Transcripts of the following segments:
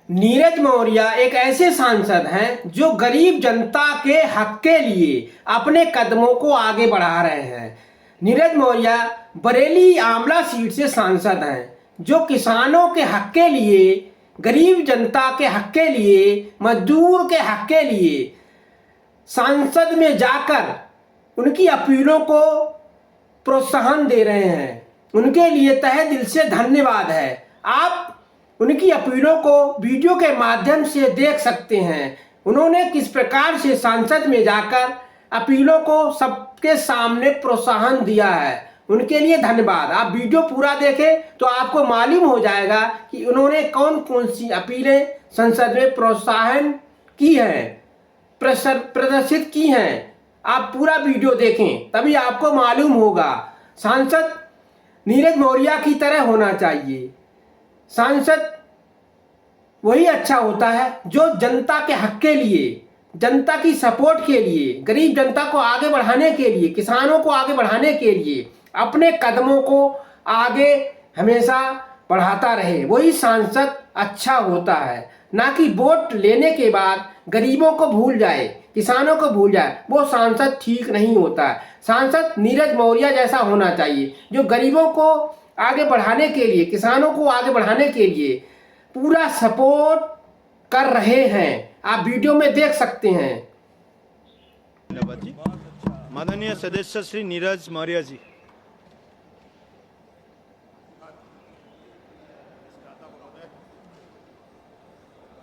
नीरज मौर्य एक ऐसे सांसद हैं जो गरीब जनता के हक के लिए अपने कदमों को आगे बढ़ा रहे हैं। नीरज मौर्य बरेली आंवला सीट से सांसद हैं जो किसानों के हक के लिए, गरीब जनता के हक के लिए, मजदूर के हक के लिए संसद में जाकर उनकी अपीलों को प्रोत्साहन दे रहे हैं। उनके लिए तहे दिल से धन्यवाद है। आप उनकी अपीलों को वीडियो के माध्यम से देख सकते हैं। उन्होंने किस प्रकार से संसद में जाकर अपीलों को सबके सामने प्रोत्साहन दिया है। उनके लिए धन्यवाद। आप वीडियो पूरा देखें तो आपको मालूम हो जाएगा कि उन्होंने कौन कौन सी अपीलें संसद में प्रोत्साहन की हैं, प्रदर्शित की हैं। आप पूरा वीडियो देखें तभी आपको मालूम होगा। सांसद नीरज मौर्य की तरह होना चाहिए। सांसद वही अच्छा होता है जो जनता के हक के लिए, जनता की सपोर्ट के लिए, गरीब जनता को आगे बढ़ाने के लिए, किसानों को आगे बढ़ाने के लिए अपने कदमों को आगे हमेशा बढ़ाता रहे। वही सांसद अच्छा होता है, ना कि वोट लेने के बाद गरीबों को भूल जाए, किसानों को भूल जाए। वो सांसद ठीक नहीं होता है। सांसद नीरज मौर्य जैसा होना चाहिए जो गरीबों को आगे बढ़ाने के लिए, किसानों को आगे बढ़ाने के लिए पूरा सपोर्ट कर रहे हैं। आप वीडियो में देख सकते हैं। धन्यवाद जी। माननीय सदस्य श्री नीरज मौर्य जी।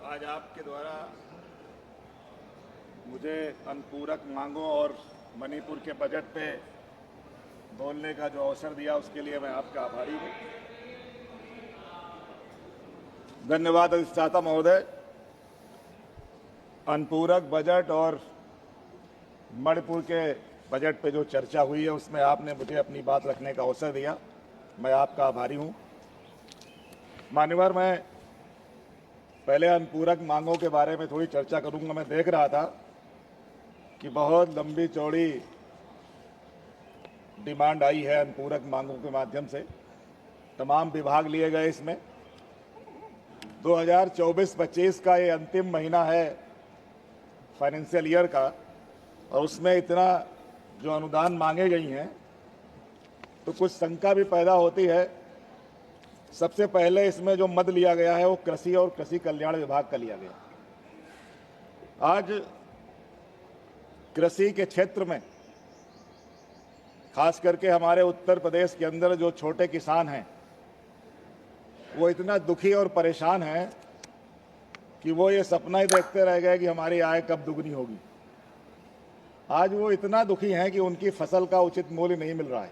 आज आपके द्वारा मुझे अनुपूरक मांगों और मणिपुर के बजट पे बोलने का जो अवसर दिया उसके लिए मैं आपका आभारी हूँ। धन्यवाद अधिष्ठाता महोदय। अनुपूरक बजट और मणिपुर के बजट पे जो चर्चा हुई है उसमें आपने मुझे अपनी बात रखने का अवसर दिया, मैं आपका आभारी हूँ। मान्यवर, मैं पहले अनुपूरक मांगों के बारे में थोड़ी चर्चा करूंगा। मैं देख रहा था कि बहुत लंबी चौड़ी डिमांड आई है अनुपूरक मांगों के माध्यम से। तमाम विभाग लिए गए इसमें। 2024-25 का ये अंतिम महीना है फाइनेंशियल ईयर का, और उसमें इतना जो अनुदान मांगे गई हैं तो कुछ शंका भी पैदा होती है। सबसे पहले इसमें जो मद लिया गया है वो कृषि और कृषि कल्याण विभाग का लिया गया। आज कृषि के क्षेत्र में खास करके हमारे उत्तर प्रदेश के अंदर जो छोटे किसान हैं वो इतना दुखी और परेशान हैं कि वो ये सपना ही देखते रह गए कि हमारी आय कब दुगनी होगी। आज वो इतना दुखी हैं कि उनकी फसल का उचित मूल्य नहीं मिल रहा है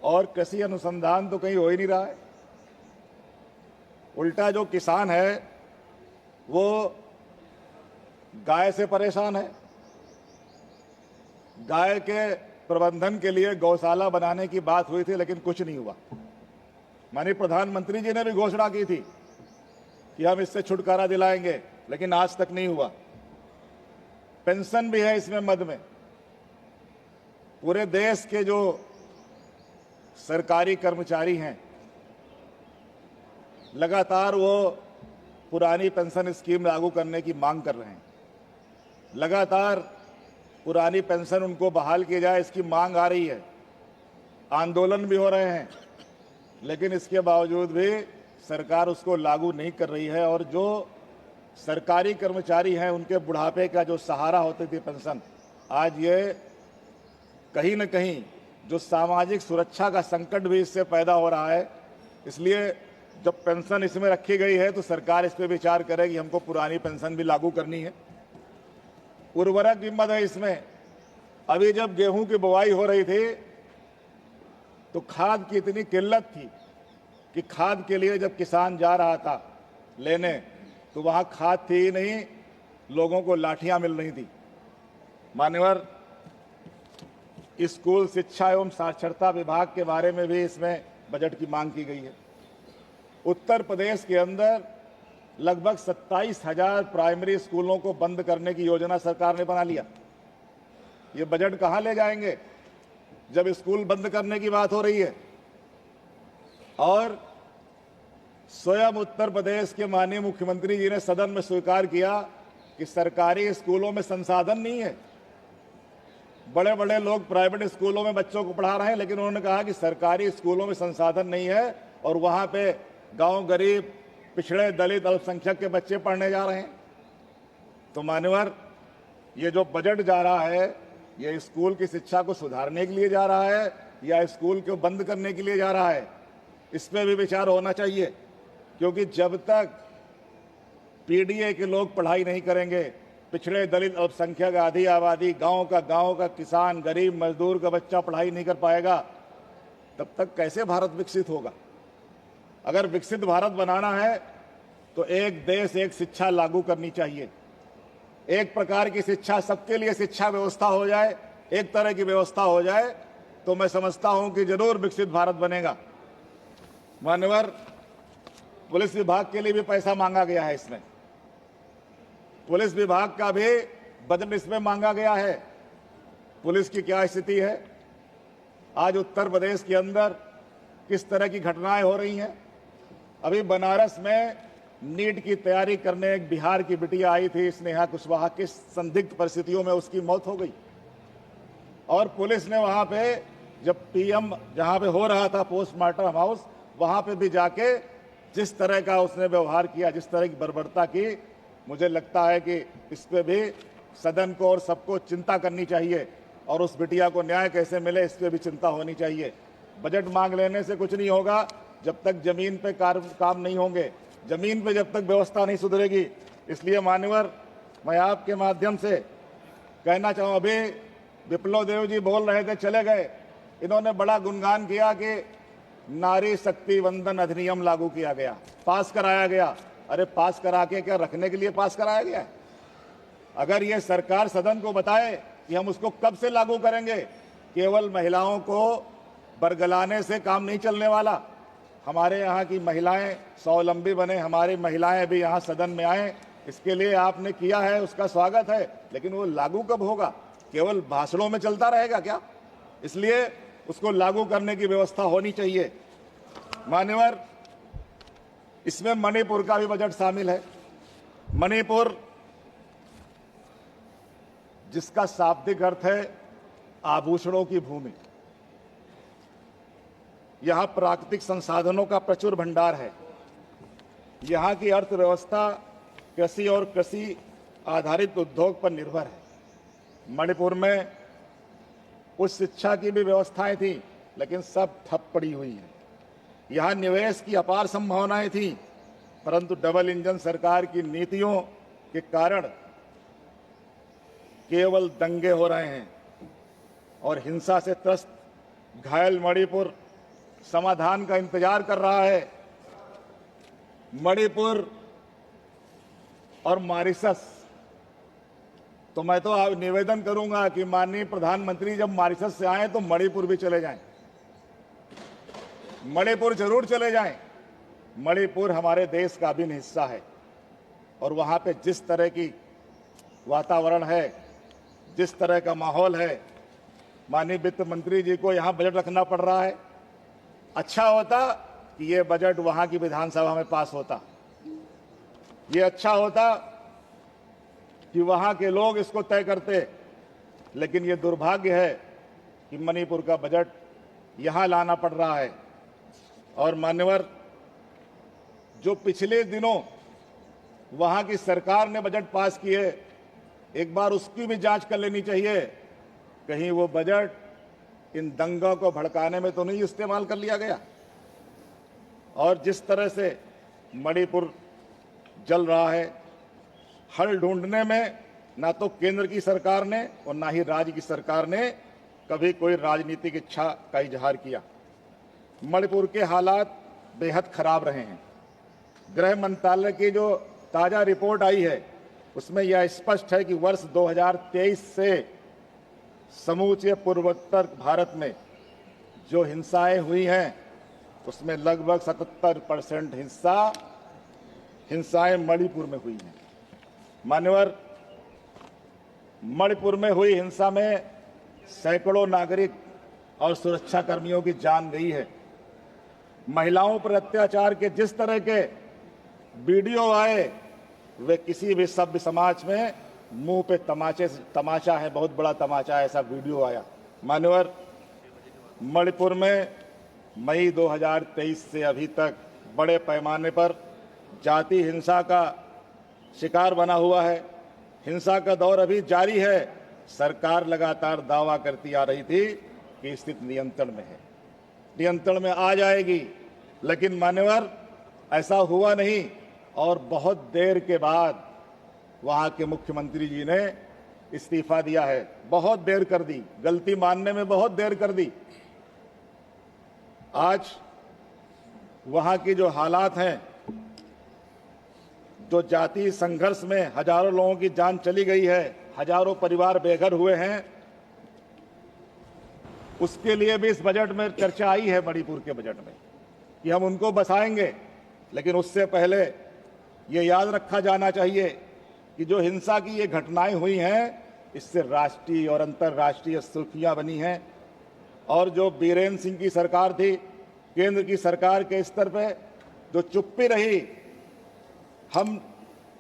और कृषि अनुसंधान तो कहीं हो ही नहीं रहा है। उल्टा जो किसान है वो गाय से परेशान है। गाय के प्रबंधन के लिए गौशाला बनाने की बात हुई थी लेकिन कुछ नहीं हुआ। माननीय प्रधानमंत्री जी ने भी घोषणा की थी कि हम इससे छुटकारा दिलाएंगे, लेकिन आज तक नहीं हुआ। पेंशन भी है इसमें मद में। पूरे देश के जो सरकारी कर्मचारी हैं लगातार वो पुरानी पेंशन स्कीम लागू करने की मांग कर रहे हैं। लगातार पुरानी पेंशन उनको बहाल की जाए इसकी मांग आ रही है। आंदोलन भी हो रहे हैं, लेकिन इसके बावजूद भी सरकार उसको लागू नहीं कर रही है। और जो सरकारी कर्मचारी हैं उनके बुढ़ापे का जो सहारा होती थी पेंशन, आज ये कहीं न कहीं जो सामाजिक सुरक्षा का संकट भी इससे पैदा हो रहा है। इसलिए जब पेंशन इसमें रखी गई है तो सरकार इस पर विचार करे कि हमको पुरानी पेंशन भी लागू करनी है। उर्वरक भी मद है इसमें। अभी जब गेहूं की बुवाई हो रही थी तो खाद की इतनी किल्लत थी कि खाद के लिए जब किसान जा रहा था लेने तो वहाँ खाद थी ही नहीं, लोगों को लाठियाँ मिल रही थी। मान्यवर, स्कूल शिक्षा एवं साक्षरता विभाग के बारे में भी इसमें बजट की मांग की गई है। उत्तर प्रदेश के अंदर लगभग 27,000 प्राइमरी स्कूलों को बंद करने की योजना सरकार ने बना लिया। ये बजट कहाँ ले जाएंगे जब स्कूल बंद करने की बात हो रही है। और स्वयं उत्तर प्रदेश के माननीय मुख्यमंत्री जी ने सदन में स्वीकार किया कि सरकारी स्कूलों में संसाधन नहीं है। बड़े बड़े लोग प्राइवेट स्कूलों में बच्चों को पढ़ा रहे हैं, लेकिन उन्होंने कहा कि सरकारी स्कूलों में संसाधन नहीं है और वहां पे गांव गरीब, पिछड़े, दलित, अल्पसंख्यक के बच्चे पढ़ने जा रहे हैं। तो मान्यवर, ये जो बजट जा रहा है, ये स्कूल की शिक्षा को सुधारने के लिए जा रहा है या स्कूल को बंद करने के लिए जा रहा है, इस पर भी विचार होना चाहिए। क्योंकि जब तक पीडीए के लोग पढ़ाई नहीं करेंगे, पिछड़े, दलित, अल्पसंख्यक, आधी आबादी, गांव का किसान, गरीब मजदूर का बच्चा पढ़ाई नहीं कर पाएगा, तब तक कैसे भारत विकसित होगा। अगर विकसित भारत बनाना है तो एक देश एक शिक्षा लागू करनी चाहिए। एक प्रकार की शिक्षा, सबके लिए शिक्षा व्यवस्था हो जाए, एक तरह की व्यवस्था हो जाए, तो मैं समझता हूं कि जरूर विकसित भारत बनेगा। मान्यवर, पुलिस विभाग के लिए भी पैसा मांगा गया है। इसमें पुलिस विभाग का भी बजट इसमें मांगा गया है। पुलिस की क्या स्थिति है आज उत्तर प्रदेश के अंदर, किस तरह की घटनाएं हो रही हैं। अभी बनारस में नीट की तैयारी करने एक बिहार की बिटिया आई थी, स्नेहा कुशवाहा, किस संदिग्ध परिस्थितियों में उसकी मौत हो गई। और पुलिस ने वहां पे, जब पीएम जहां पे हो रहा था पोस्टमार्टम हाउस, वहां पे भी जाके जिस तरह का उसने व्यवहार किया, जिस तरह की बर्बरता की, मुझे लगता है कि इस पे भी सदन को और सबको चिंता करनी चाहिए और उस बिटिया को न्याय कैसे मिले, इस पे भी चिंता होनी चाहिए। बजट मांग लेने से कुछ नहीं होगा जब तक जमीन पे काम नहीं होंगे, जमीन पे जब तक व्यवस्था नहीं सुधरेगी। इसलिए मान्यवर, मैं आपके माध्यम से कहना चाहूँ, अभी विप्लव देव जी बोल रहे थे, चले गए, इन्होंने बड़ा गुणगान किया कि नारी शक्ति वंदन अधिनियम लागू किया गया, पास कराया गया। अरे पास करा के क्या रखने के लिए पास कराया गया है? अगर ये सरकार सदन को बताए कि हम उसको कब से लागू करेंगे, केवल महिलाओं को बरगलाने से काम नहीं चलने वाला। हमारे यहाँ की महिलाएं स्वावलंबी बने, हमारी महिलाएं भी यहाँ सदन में आए, इसके लिए आपने किया है, उसका स्वागत है। लेकिन वो लागू कब होगा? केवल भाषणों में चलता रहेगा क्या? इसलिए उसको लागू करने की व्यवस्था होनी चाहिए। मान्यवर, इसमें मणिपुर का भी बजट शामिल है। मणिपुर, जिसका शाब्दिक अर्थ है आभूषणों की भूमि, यहां प्राकृतिक संसाधनों का प्रचुर भंडार है। यहां की अर्थव्यवस्था कृषि और कृषि आधारित उद्योग पर निर्भर है। मणिपुर में उच्च शिक्षा की भी व्यवस्थाएं थी, लेकिन सब ठप पड़ी हुई है। यहां निवेश की अपार संभावनाएं थी, परंतु डबल इंजन सरकार की नीतियों के कारण केवल दंगे हो रहे हैं और हिंसा से त्रस्त घायल मणिपुर समाधान का इंतजार कर रहा है। मणिपुर और मॉरिशस, तो मैं तो आप निवेदन करूंगा कि माननीय प्रधानमंत्री जब मॉरिशस से आए तो मणिपुर भी चले जाएं, मणिपुर जरूर चले जाएं। मणिपुर हमारे देश का अभिन्न हिस्सा है और वहां पे जिस तरह की वातावरण है, जिस तरह का माहौल है, माननीय वित्त मंत्री जी को यहां बजट रखना पड़ रहा है। अच्छा होता कि ये बजट वहां की विधानसभा में पास होता, ये अच्छा होता कि वहां के लोग इसको तय करते। लेकिन ये दुर्भाग्य है कि मणिपुर का बजट यहां लाना पड़ रहा है। और मान्यवर, जो पिछले दिनों वहां की सरकार ने बजट पास किए, एक बार उसकी भी जांच कर लेनी चाहिए, कहीं वो बजट इन दंगों को भड़काने में तो नहीं इस्तेमाल कर लिया गया। और जिस तरह से मणिपुर जल रहा है, हल ढूंढने में ना तो केंद्र की सरकार ने और ना ही राज्य की सरकार ने कभी कोई राजनीतिक इच्छा का इजहार किया। मणिपुर के हालात बेहद खराब रहे हैं। गृह मंत्रालय की जो ताजा रिपोर्ट आई है, उसमें यह स्पष्ट है कि वर्ष 2023 से समूचे पूर्वोत्तर भारत में जो हिंसाएं हुई हैं, उसमें लगभग 77% हिंसाएं मणिपुर में हुई हैं। मान्यवर, मणिपुर में हुई हिंसा में सैकड़ों नागरिक और सुरक्षा कर्मियों की जान गई है। महिलाओं पर अत्याचार के जिस तरह के वीडियो आए, वे किसी भी सभ्य समाज में मुंह पे तमाचा है, बहुत बड़ा तमाचा है, ऐसा वीडियो आया। मान्यवर, मणिपुर में मई 2023 से अभी तक बड़े पैमाने पर जाति हिंसा का शिकार बना हुआ है। हिंसा का दौर अभी जारी है। सरकार लगातार दावा करती आ रही थी कि स्थिति नियंत्रण में है, नियंत्रण में आ जाएगी, लेकिन मान्यवर ऐसा हुआ नहीं और बहुत देर के बाद वहां के मुख्यमंत्री जी ने इस्तीफा दिया है। बहुत देर कर दी, गलती मानने में बहुत देर कर दी। आज वहां की जो हालात हैं, जो जातीय संघर्ष में हजारों लोगों की जान चली गई है, हजारों परिवार बेघर हुए हैं, उसके लिए भी इस बजट में चर्चा आई है, मणिपुर के बजट में, कि हम उनको बसाएंगे। लेकिन उससे पहले ये याद रखा जाना चाहिए कि जो हिंसा की ये घटनाएं हुई हैं, इससे राष्ट्रीय और अंतर्राष्ट्रीय सुर्खियां बनी हैं। और जो बीरेन सिंह की सरकार थी, केंद्र की सरकार के स्तर पे जो चुप्पी रही, हम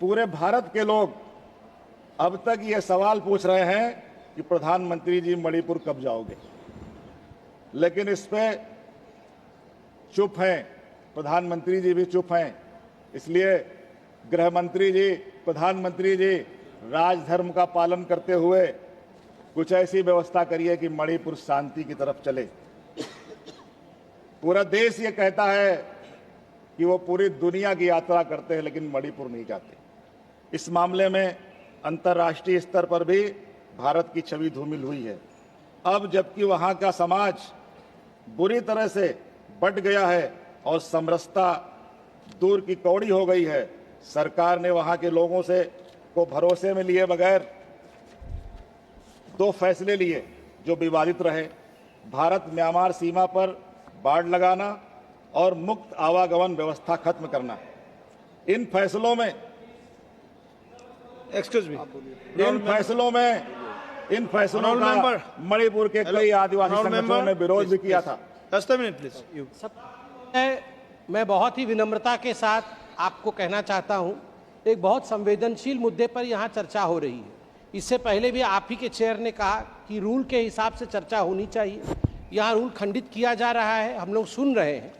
पूरे भारत के लोग अब तक ये सवाल पूछ रहे हैं कि प्रधानमंत्री जी मणिपुर कब जाओगे, लेकिन इस पे चुप हैं, प्रधानमंत्री जी भी चुप हैं। इसलिए गृह मंत्री जी, प्रधानमंत्री जी, राजधर्म का पालन करते हुए कुछ ऐसी व्यवस्था करिए कि मणिपुर शांति की तरफ चले। पूरा देश ये कहता है कि वो पूरी दुनिया की यात्रा करते हैं, लेकिन मणिपुर नहीं जाते। इस मामले में अंतर्राष्ट्रीय स्तर पर भी भारत की छवि धूमिल हुई है। अब जबकि वहां का समाज बुरी तरह से बंट गया है और समरसता दूर की कौड़ी हो गई है, सरकार ने वहां के लोगों से को भरोसे में लिए बगैर 2 फैसले लिए जो विवादित रहे। भारत म्यांमार सीमा पर बाड़ लगाना और मुक्त आवागमन व्यवस्था खत्म करना। इन फैसलों में का मणिपुर के कई आदिवासी संगठनों ने विरोध भी किया था। मैं बहुत ही विनम्रता के साथ आपको कहना चाहता हूं, एक बहुत संवेदनशील मुद्दे पर यहां चर्चा हो रही है। इससे पहले भी आप ही के चेयर ने कहा कि रूल के हिसाब से चर्चा होनी चाहिए। यहां रूल खंडित किया जा रहा है, हम लोग सुन रहे हैं।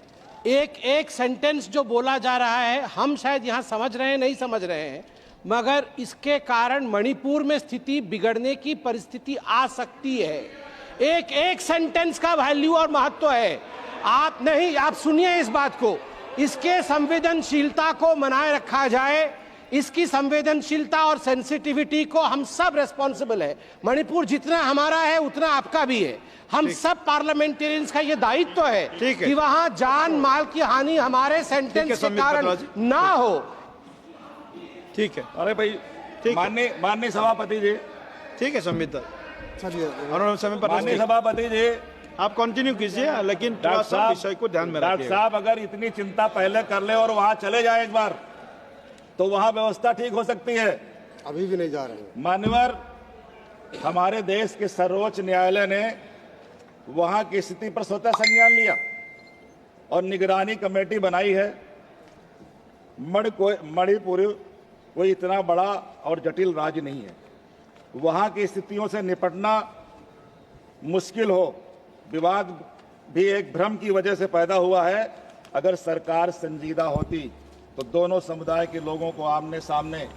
एक एक सेंटेंस जो बोला जा रहा है, हम शायद यहां समझ रहे हैं, नहीं समझ रहे हैं, मगर इसके कारण मणिपुर में स्थिति बिगड़ने की परिस्थिति आ सकती है। एक एक सेंटेंस का वैल्यू और महत्व है। आप सुनिए इस बात को, इसके संवेदनशीलता को बनाए रखा जाए, इसकी संवेदनशीलता और सेंसिटिविटी को हम सब रेस्पॉन्सिबल है। मणिपुर जितना हमारा है उतना आपका भी है। हम सब पार्लियामेंटेरियंस का ये दायित्व है कि वहां जान माल की हानि हमारे सेंटेंस के कारण ना हो। ठीक है। अरे भाई, माननीय सभापति जी, ठीक है संविदा, माननीय सभापति जी, आप कंटिन्यू कीजिए, लेकिन थोड़ा सा विषय को ध्यान में रखिए। डॉक्टर साहब, अगर इतनी चिंता पहले कर ले और वहां चले जाए एक बार, तो वहां व्यवस्था ठीक हो सकती है। अभी भी नहीं जा रहे हैं। मान्यवर, हमारे देश के सर्वोच्च न्यायालय ने वहां की स्थिति पर स्वतः संज्ञान लिया और निगरानी कमेटी बनाई है। मणिपुर कोई इतना बड़ा और जटिल राज्य नहीं है। वहां की स्थितियों से निपटना मुश्किल हो, विवाद भी एक भ्रम की वजह से पैदा हुआ है। अगर सरकार संजीदा होती तो दोनों समुदाय के लोगों को आमने सामने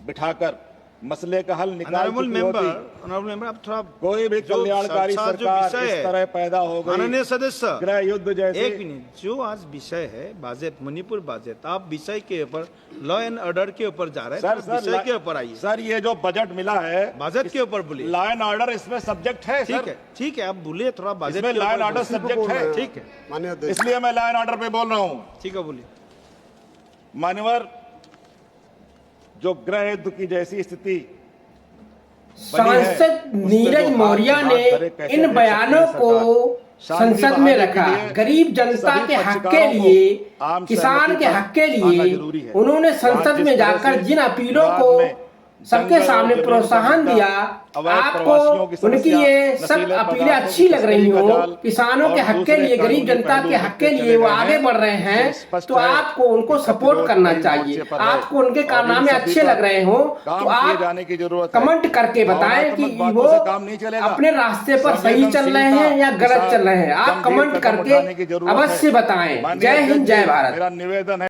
बिठाकर मसले का हल निकाल चुकी होती। ऑनरेबल मेंबर, आप थोड़ा कोई भी कल्याणकारी सरकार इस तरह पैदा हो गई। माननीय सदस्य, गृह युद्ध जैसे। एक मिनट, जो आज विषय है बजट, मणिपुर बजट, आप विषय के ऊपर, लॉ एंड ऑर्डर के ऊपर जा रहे हैं, विषय के ऊपर आइए। सर, ये जो बजट मिला है, बजट के ऊपर बोलिए। लॉ एंड ऑर्डर इसमें सब्जेक्ट है। ठीक है, आप बोलिए थोड़ा बजट में लॉ एंड ऑर्डर सब्जेक्ट है। ठीक है, माननीय, इसलिए मैं लॉ एंड ऑर्डर पे बोल रहा हूँ। ठीक है, बोलिए। मान्यवर, जो गृह युद्ध की जैसी स्थिति सांसद नीरज मौर्य ने इन बयानों को संसद में रखा। गरीब जनता के हक के लिए, किसान के हक के लिए उन्होंने संसद में जाकर जिन अपीलों को सबके सामने प्रोत्साहन दिया, आपको उनकी ये सब अपीलें अच्छी लग रही हो, किसानों के हक के लिए, गरीब जनता के हक के लिए वो आगे बढ़ रहे हैं, तो आपको उनको सपोर्ट करना चाहिए। आपको उनके कारनामे अच्छे लग रहे हो तो आप कमेंट करके बताएं कि वो अपने रास्ते पर सही चल रहे हैं या गलत चल रहे हैं। आप कमेंट करके अवश्य बताएं। जय हिंद, जय भारत। मेरा निवेदन है।